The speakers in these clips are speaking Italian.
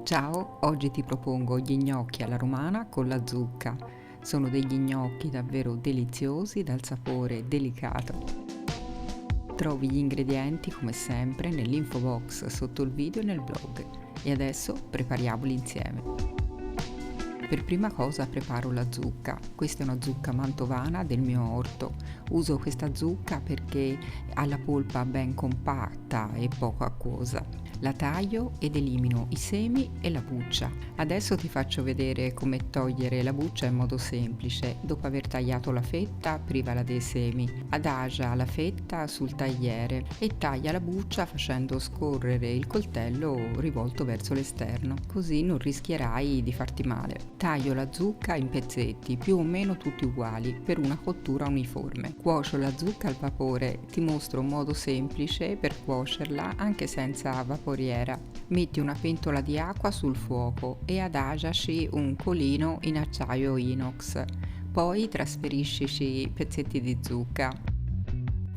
Ciao, oggi ti propongo gli gnocchi alla romana con la zucca. Sono degli gnocchi davvero deliziosi dal sapore delicato. Trovi gli ingredienti come sempre nell'info box sotto il video e nel blog. E adesso prepariamoli insieme. Per prima cosa preparo la zucca. Questa è una zucca mantovana del mio orto. Uso questa zucca perché ha la polpa ben compatta e poco acquosa. La taglio ed elimino i semi e la buccia. Adesso ti faccio vedere come togliere la buccia in modo semplice. Dopo aver tagliato la fetta, privala dei semi. Adagia la fetta sul tagliere e taglia la buccia facendo scorrere il coltello rivolto verso l'esterno. Così non rischierai di farti male. Taglio la zucca in pezzetti, più o meno tutti uguali, per una cottura uniforme. Cuocio la zucca al vapore. Ti mostro un modo semplice per cuocerla anche senza vaporiera. Metti una pentola di acqua sul fuoco e adagiaci un colino in acciaio inox. Poi trasferiscici i pezzetti di zucca.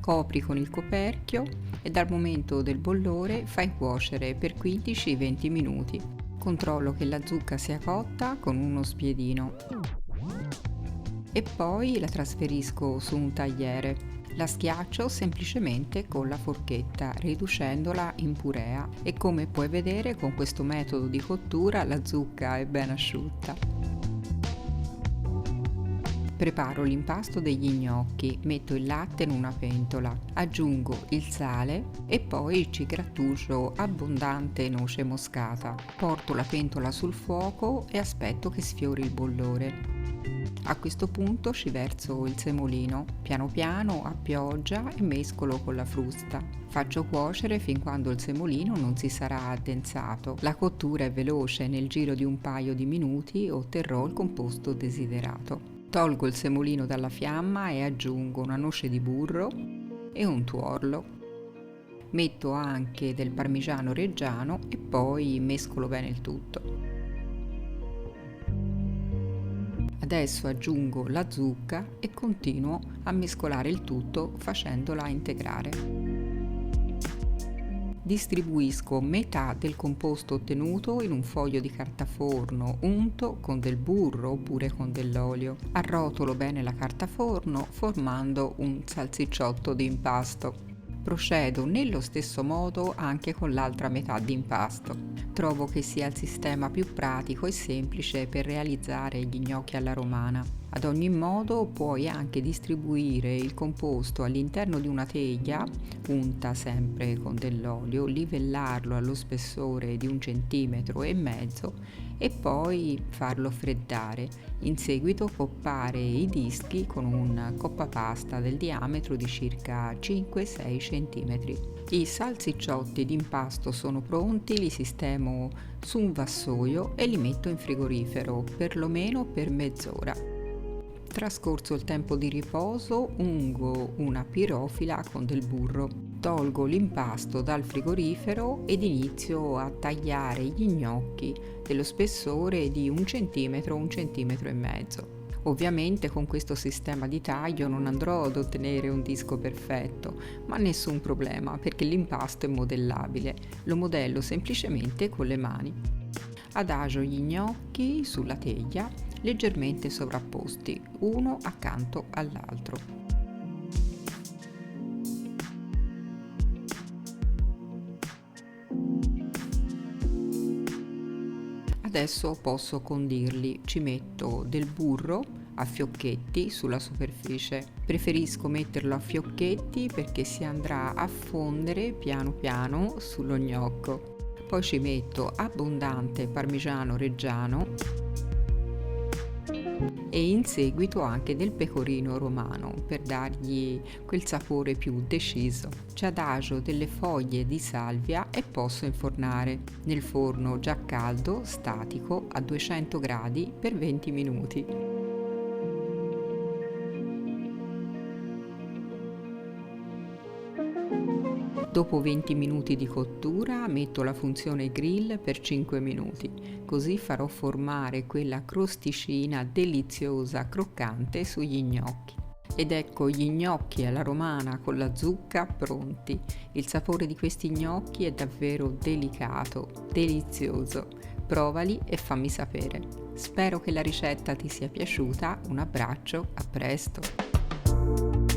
Copri con il coperchio e dal momento del bollore fai cuocere per 15-20 minuti. Controllo che la zucca sia cotta con uno spiedino e poi la trasferisco su un tagliere. La schiaccio semplicemente con la forchetta, riducendola in purea, e come puoi vedere con questo metodo di cottura la zucca è ben asciutta. Preparo l'impasto degli gnocchi, metto il latte in una pentola, aggiungo il sale e poi ci grattuso abbondante noce moscata. Porto la pentola sul fuoco e aspetto che sfiori il bollore. A questo punto ci verso il semolino, piano piano a pioggia, e mescolo con la frusta. Faccio cuocere fin quando il semolino non si sarà addensato. La cottura è veloce, nel giro di un paio di minuti otterrò il composto desiderato. Tolgo il semolino dalla fiamma e aggiungo una noce di burro e un tuorlo. Metto anche del parmigiano reggiano e poi mescolo bene il tutto. Adesso aggiungo la zucca e continuo a mescolare il tutto facendola integrare. Distribuisco metà del composto ottenuto in un foglio di carta forno unto con del burro oppure con dell'olio. Arrotolo bene la carta forno formando un salsicciotto di impasto. Procedo nello stesso modo anche con l'altra metà di impasto. Trovo che sia il sistema più pratico e semplice per realizzare gli gnocchi alla romana. Ad ogni modo puoi anche distribuire il composto all'interno di una teglia, unta sempre con dell'olio, livellarlo allo spessore di 1,5 cm e poi farlo freddare. In seguito coppare i dischi con un coppapasta del diametro di circa 5-6 cm. I salsicciotti d'impasto sono pronti, li sistemo su un vassoio e li metto in frigorifero perlomeno per mezz'ora. Trascorso il tempo di riposo, ungo una pirofila con del burro. Tolgo l'impasto dal frigorifero ed inizio a tagliare gli gnocchi dello spessore di 1 cm, 1,5 cm. Ovviamente con questo sistema di taglio non andrò ad ottenere un disco perfetto, ma nessun problema perché l'impasto è modellabile. Lo modello semplicemente con le mani. Adagio gli gnocchi sulla teglia leggermente sovrapposti, uno accanto all'altro. Adesso posso condirli, ci metto del burro a fiocchetti sulla superficie. Preferisco metterlo a fiocchetti perché si andrà a fondere piano piano sullo gnocco. Poi ci metto abbondante parmigiano reggiano e in seguito anche del pecorino romano per dargli quel sapore più deciso. Ci adagio delle foglie di salvia e posso infornare nel forno già caldo, statico, a 200 gradi per 20 minuti. Dopo 20 minuti di cottura metto la funzione grill per 5 minuti, così farò formare quella crosticina deliziosa croccante sugli gnocchi. Ed ecco gli gnocchi alla romana con la zucca pronti. Il sapore di questi gnocchi è davvero delicato, delizioso. Provali e fammi sapere. Spero che la ricetta ti sia piaciuta, un abbraccio, a presto!